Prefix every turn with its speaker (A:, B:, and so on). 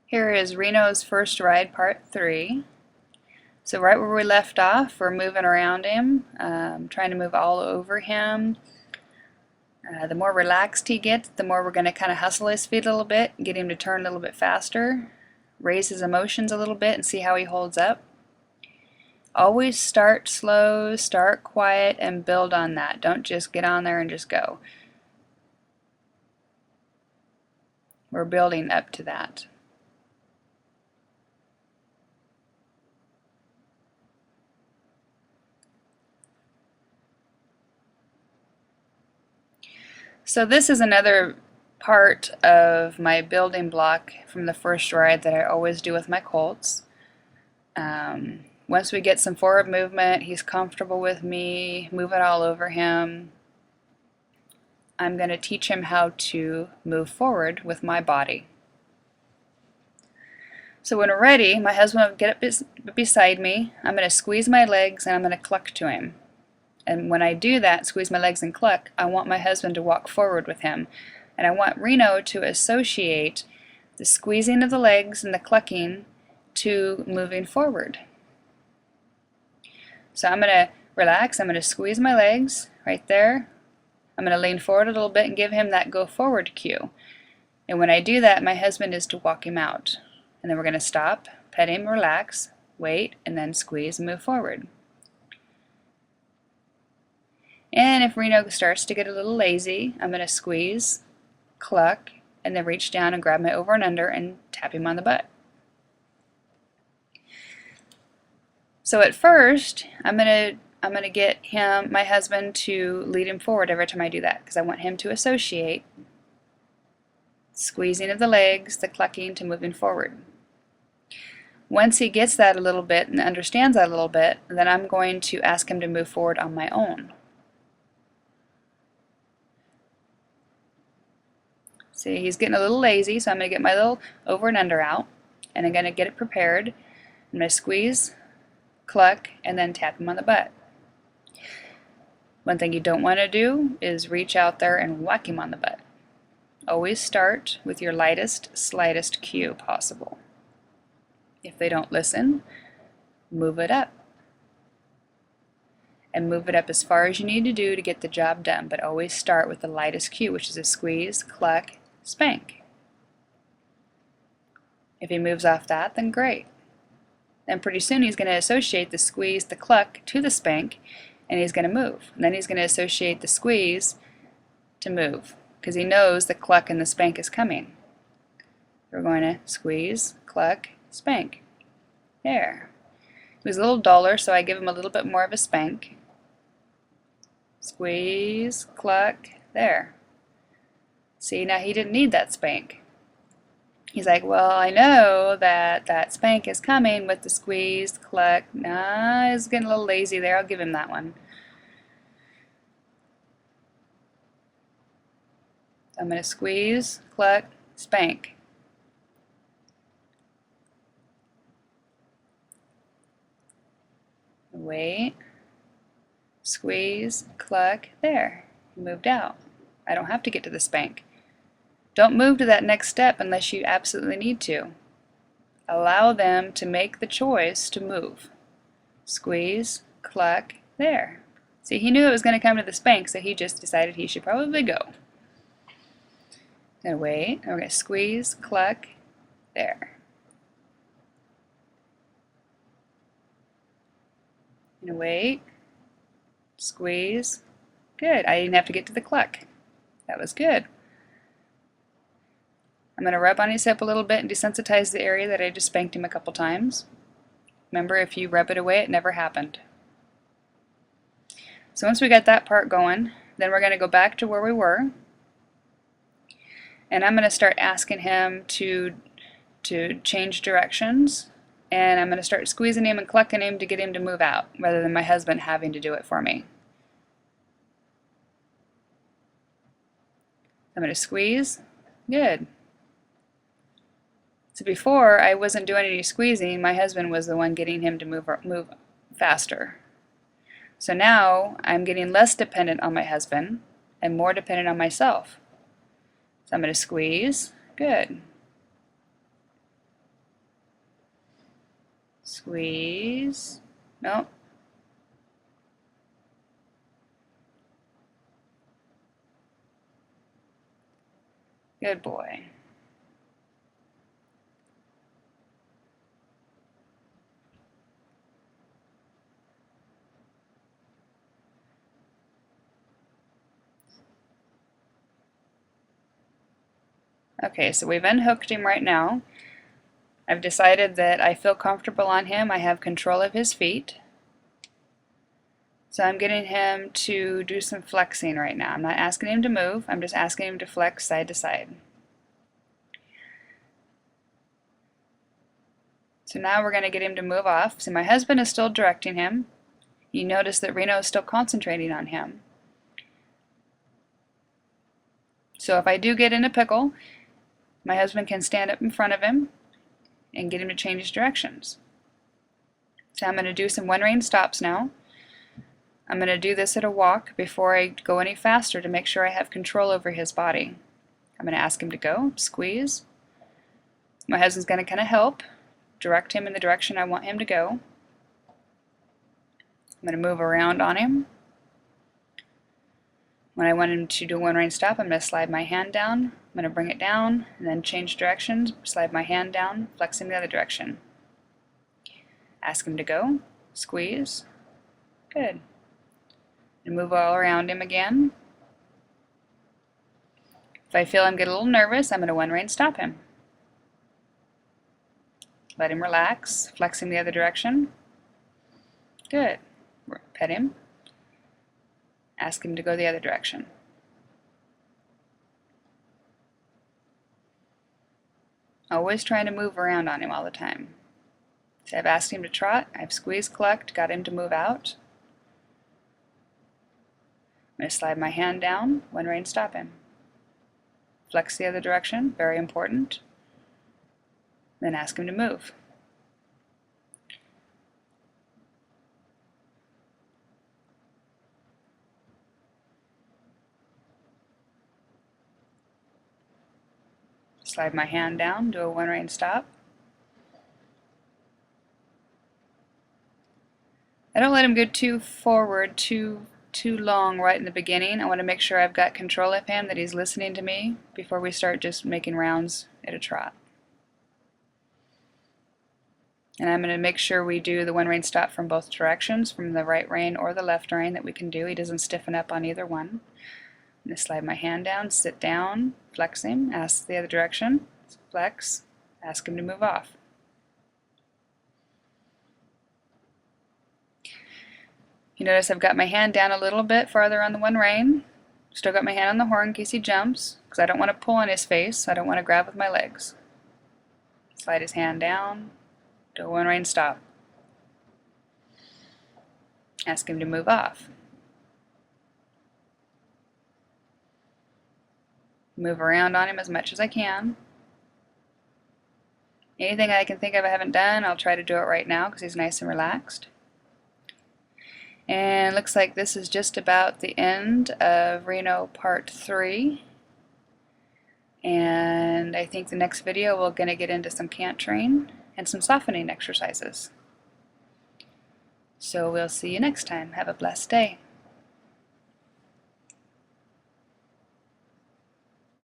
A: Here is Reno's first ride, part 3. So right where we left off, we're moving around him, trying to move all over him. The more relaxed he gets, the more we're going to kind of hustle his feet a little bit, get him to turn a little bit faster, raise his emotions a little bit and see how he holds up. Always start slow, start quiet, and build on that. Don't just get on there and just go. We're building up to that. So this is another part of my building block from the first ride that I always do with my colts. Once we get some forward movement, he's comfortable with me, moving all over him, I'm going to teach him how to move forward with my body. So when we're ready, my husband will get up beside me, I'm going to squeeze my legs and I'm going to cluck to him. And when I do that, squeeze my legs and cluck, I want my husband to walk forward with him. And I want Reno to associate the squeezing of the legs and the clucking to moving forward. So I'm going to relax, I'm going to squeeze my legs right there. I'm going to lean forward a little bit and give him that go forward cue. And when I do that, my husband is to walk him out. And then we're going to stop, pet him, relax, wait, and then squeeze and move forward. And if Reno starts to get a little lazy, I'm going to squeeze, cluck, and then reach down and grab my over and under and tap him on the butt. So at first, I'm going to get my husband to lead him forward every time I do that, because I want him to associate squeezing of the legs, the clucking, to moving forward. Once he gets that a little bit and understands that a little bit, then I'm going to ask him to move forward on my own. See, he's getting a little lazy, so I'm going to get my little over and under out, and I'm going to get it prepared. I'm going to squeeze, cluck, and then tap him on the butt. One thing you don't want to do is reach out there and whack him on the butt. Always start with your lightest, slightest cue possible. If they don't listen, move it up. And move it up as far as you need to do to get the job done, but always start with the lightest cue, which is a squeeze, cluck, spank. If he moves off that, then great. Then pretty soon he's going to associate the squeeze, the cluck, to the spank, and he's going to move. And then he's going to associate the squeeze to move, because he knows the cluck and the spank is coming. We're going to squeeze, cluck, spank. There. He was a little duller, so I give him a little bit more of a spank. Squeeze, cluck, there. See, now he didn't need that spank. He's like, well, I know that that spank is coming with the squeeze, cluck. Nah, he's getting a little lazy there. I'll give him that one. I'm going to squeeze, cluck, spank. Wait, squeeze, cluck, there. He moved out. I don't have to get to the spank. Don't move to that next step unless you absolutely need to. Allow them to make the choice to move. Squeeze, cluck, there. See, he knew it was going to come to the spank, so he just decided he should probably go. Gonna wait, and we're going to squeeze, cluck, there. Gonna wait, squeeze, good. I didn't have to get to the cluck. That was good. I'm going to rub on his hip a little bit and desensitize the area that I just spanked him a couple times. Remember, if you rub it away, it never happened. So once we got that part going, then we're going to go back to where we were. And I'm going to start asking him to change directions. And I'm going to start squeezing him and clucking him to get him to move out, rather than my husband having to do it for me. I'm going to squeeze. Good. So before, I wasn't doing any squeezing. My husband was the one getting him to move faster. So now I'm getting less dependent on my husband and more dependent on myself. So I'm going to squeeze. Good. Squeeze. Nope. Good boy. Okay, so we've unhooked him right now. I've decided that I feel comfortable on him. I have control of his feet. So I'm getting him to do some flexing right now. I'm not asking him to move, I'm just asking him to flex side to side. So now we're going to get him to move off. So my husband is still directing him. You notice that Reno is still concentrating on him. So if I do get in a pickle, my husband can stand up in front of him and get him to change his directions. So I'm going to do some one rein stops now. I'm going to do this at a walk before I go any faster to make sure I have control over his body. I'm going to ask him to go, squeeze. My husband's going to kind of help, direct him in the direction I want him to go. I'm going to move around on him. When I want him to do a one rein stop, I'm going to slide my hand down. I'm going to bring it down and then change directions, slide my hand down, flex him the other direction. Ask him to go, squeeze. Good. And move all around him again. If I feel him get a little nervous, I'm going to one rein stop him. Let him relax, flex him the other direction. Good. Pet him. Ask him to go the other direction. Always trying to move around on him all the time. So I've asked him to trot, I've squeezed, clucked, got him to move out. I'm going to slide my hand down, one rein stop him. Flex the other direction, very important. Then ask him to move. Slide my hand down, do a one rein stop. I don't let him go too forward, too long right in the beginning. I want to make sure I've got control of him, that he's listening to me before we start just making rounds at a trot. And I'm going to make sure we do the one rein stop from both directions, from the right rein or the left rein that we can do. He doesn't stiffen up on either one. I'm going to slide my hand down, sit down, flex him, ask the other direction, flex, ask him to move off. You notice I've got my hand down a little bit farther on the one rein. Still got my hand on the horn in case he jumps, because I don't want to pull on his face. I don't want to grab with my legs. Slide his hand down, do a one rein stop. Ask him to move off. Move around on him as much as I can. Anything I can think of I haven't done, I'll try to do it right now because he's nice and relaxed. And looks like this is just about the end of Reno Part 3. And I think the next video we're going to get into some cantering and some softening exercises. So we'll see you next time. Have a blessed day.